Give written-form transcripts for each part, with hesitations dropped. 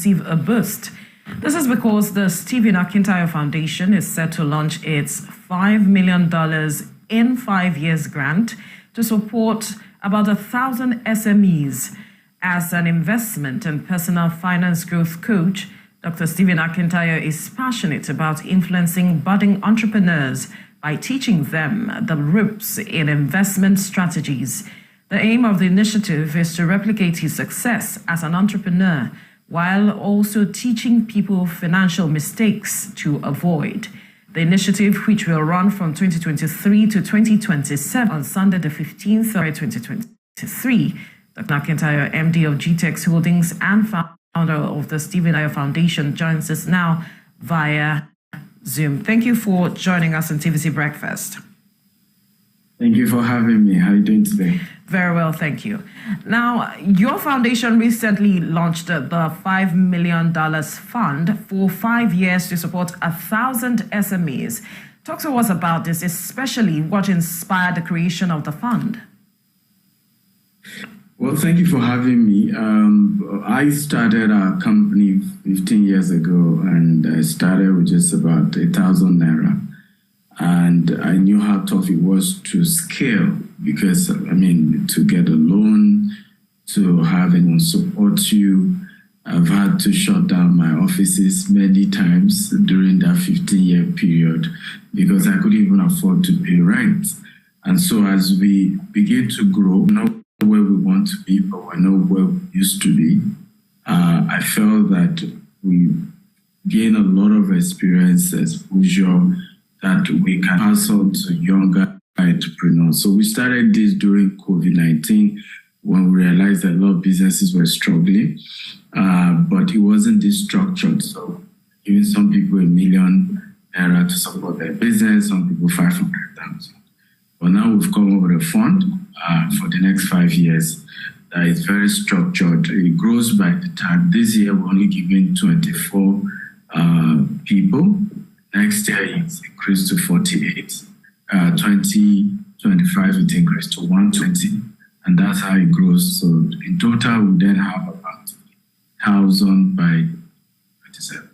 receive a boost. This is because the Stephen Akintayo Foundation is set to launch its $5 million in 5 years grant to support about 1,000 SMEs. As an investment and personal finance growth coach, Dr. Stephen Akintayo is passionate about influencing budding entrepreneurs by teaching them the ropes in investment strategies. The aim of the initiative is to replicate his success as an entrepreneur while also teaching people financial mistakes to avoid. The initiative, which will run from 2023 to 2027 on Sunday the 15th of 2023, Dr. Akintayo, MD of GTEX Holdings and founder of the Stephen Akintayo Foundation, joins us now via Zoom. Thank you for joining us on TVC Breakfast. Thank you for having me. How are you doing today? Very well, thank you. Now, your foundation recently launched the $5 million fund for 5 years to support 1,000 SMEs. Talk to us about this, especially what inspired the creation of the fund. Well, thank you for having me. I started our company 15 years ago, and I started with just about 1,000 naira. And I knew how tough it was to scale because, to get a loan, to have anyone support you. I've had to shut down my offices many times during that 15-year period because I couldn't even afford to pay rent. And so as we begin to grow, we're not where we want to be, but we're not where we used to be. I felt that we gain a lot of experience, exposure, that we can pass on to younger entrepreneurs. So we started this during COVID-19 when we realized that a lot of businesses were struggling, but it wasn't this structured. So giving some people $1 million to support their business, some people 500,000. But now we've come up with a fund for the next 5 years that is very structured. It grows by the time. This year we're only giving 24 people. Next year, it's increased to 48. 2025, it increased to 120. And that's how it grows. So in total, we then have about 1,000 by 27.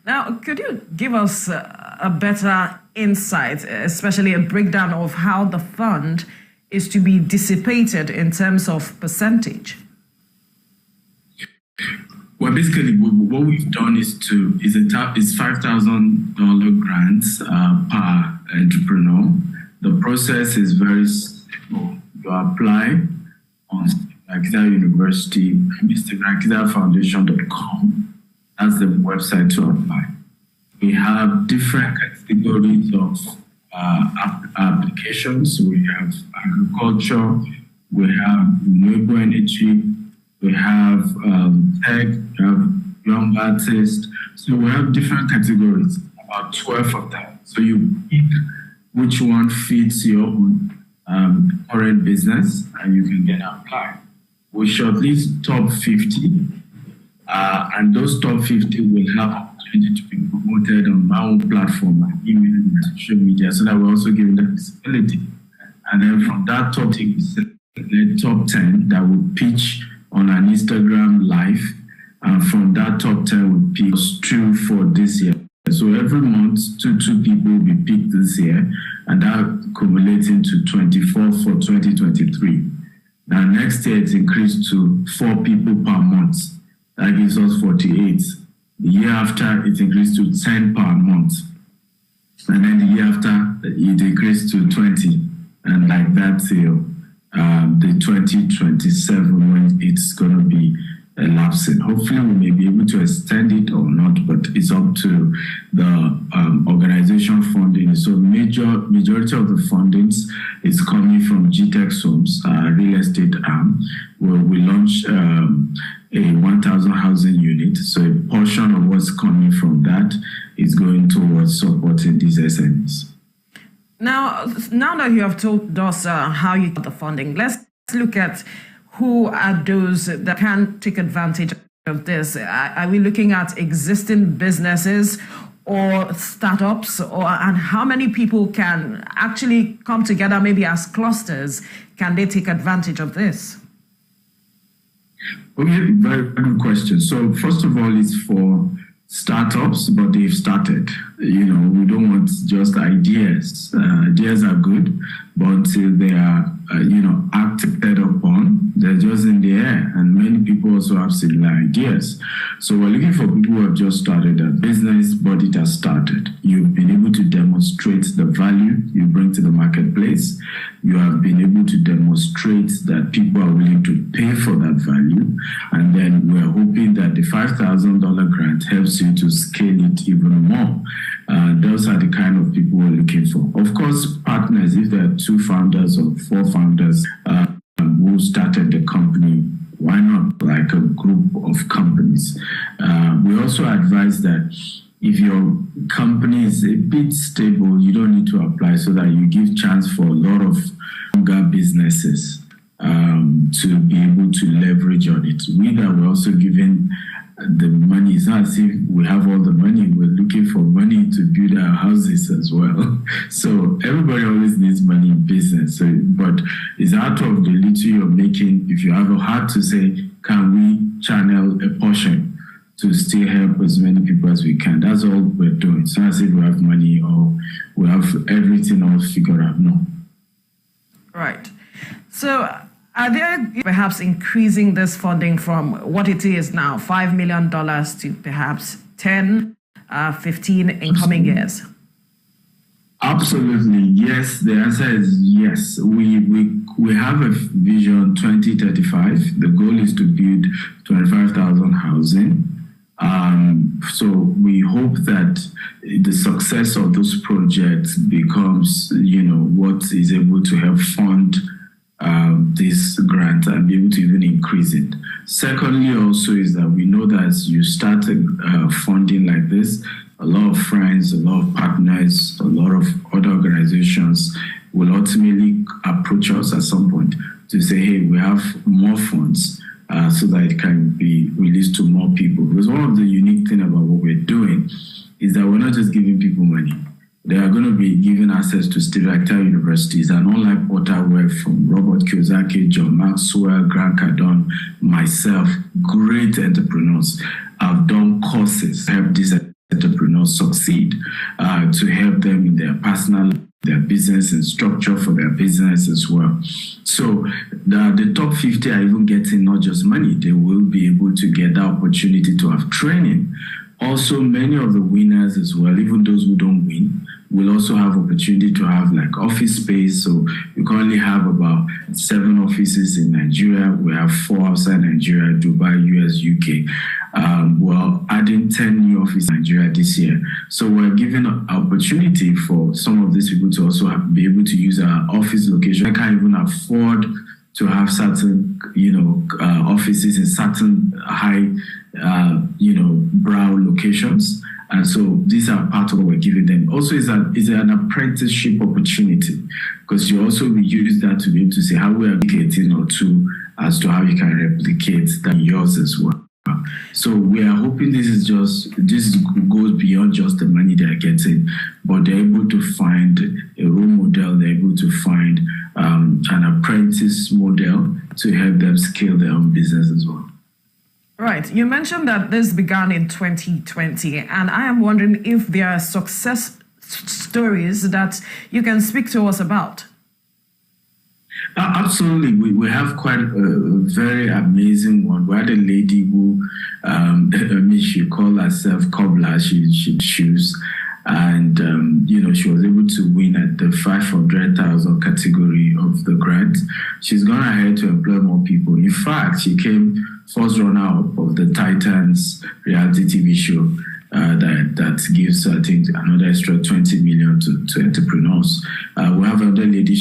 Now, could you give us a better insight, especially a breakdown of how the fund is to be dissipated in terms of percentage? Well, basically, what we've done is $5,000 grants per entrepreneur. The process is very simple. You apply on Akintayo University, STRATERGY.com. That's the website to apply. We have different categories of applications. We have agriculture, we have renewable energy, we have tech, we have young artists. So we have different categories, about 12 of them. So you pick which one fits your own current business and you can get applied. We shortlist top 50 and those top 50 will have opportunity to be promoted on my own platform, my email and social media, so that we're also giving them visibility. And then from that top 10, the top 10 that will pitch on an Instagram live, and from that top 10 will pick 2 for this year. So every month, two people will be picked this year, and that accumulates into 24 for 2023. Now next year it's increased to 4 people per month. That gives us 48. The year after it increased to 10 per month. And then the year after it increased to 20. And like that till the 2027 when it's going to be elapsing. Hopefully we may be able to extend it or not, but it's up to the organization funding. So majority of the fundings is coming from GTEX Homes, real estate arm, where we launched a 1,000 housing unit. So a portion of what's coming from that is going towards supporting these SMEs. Now that you have told us how you got the funding, let's look at who are those that can take advantage of this. Are we looking at existing businesses or startups, and how many people can actually come together, maybe as clusters? Can they take advantage of this? Okay, very good question. So first of all, it's for startups, but they've started. We don't want just ideas. Ideas are good, but until they are, acted upon, they're just in the air. And many people also have similar ideas. So we're looking for people who have just started a business, but it has started. You've been able to demonstrate the value you bring to the marketplace. You have been able to demonstrate that people are willing to pay for that value. And then we're hoping that the $5,000 grant helps you to scale it even more. Those are the kind of people we're looking for. Of course, partners, if there are 2 founders or 4 founders who started the company, why not like a group of companies? We also advise that if your company is a bit stable, you don't need to apply, so that you give chance for a lot of younger businesses to be able to leverage on it. We're also giving the money. It's not as if we have all the money. We're looking for money to build our houses as well. So everybody always needs money in business. But it's out of the little you're making. If you have a heart to say, can we channel a portion to still help as many people as we can? That's all we're doing. It's not as if we have money or we have everything all figured out. No. Right. So are there perhaps increasing this funding from what it is now, $5 million to perhaps 10, 15 in coming years? Absolutely, yes. The answer is yes. We have a vision 2035. The goal is to build 25,000 housing. So we hope that the success of those projects becomes, what is able to help fund this grant and be able to even increase it. Secondly, also is that we know that you start funding like this, a lot of friends, a lot of partners, a lot of other organizations will ultimately approach us at some point to say, hey, we have more funds so that it can be released to more people. Because one of the unique things about what we're doing is that we're not just giving people money. They are going to be given access to Akintayo universities, and unlike what I work from Robert Kiyosaki, John Maxwell, Grant Cardone, myself, great entrepreneurs have done courses to help these entrepreneurs succeed, to help them in their personal, their business, and structure for their business as well. So the top 50 are even getting not just money, they will be able to get the opportunity to have training. Also, many of the winners as well, even those who don't win, will also have opportunity to have like office space. So we currently have about 7 offices in Nigeria. We have 4 outside Nigeria, Dubai, US, UK. We're adding 10 new offices in Nigeria this year. So we're giving an opportunity for some of these people to also be able to use our office location. They can't even afford to have certain, offices in certain high, brow locations. And so these are part of what we're giving them. Also, is an apprenticeship opportunity, because you also will use that to be able to say how we are educating or two as to how you can replicate that yours as well. So we are hoping this goes beyond just the money they are getting, but they're able to find a role model, they're able to find an apprentice model to help them scale their own business as well. Right. You mentioned that this began in 2020, and I am wondering if there are success stories that you can speak to us about. Absolutely. We have quite a very amazing one. We had a lady who, she called herself cobbler. She shoes. And, she was able to win at the 500,000 category of the grant. She's gone ahead to employ more people. In fact, she came first runner-up of the Titans reality TV show that gives, I think, another extra 20 million to entrepreneurs. We have another lady.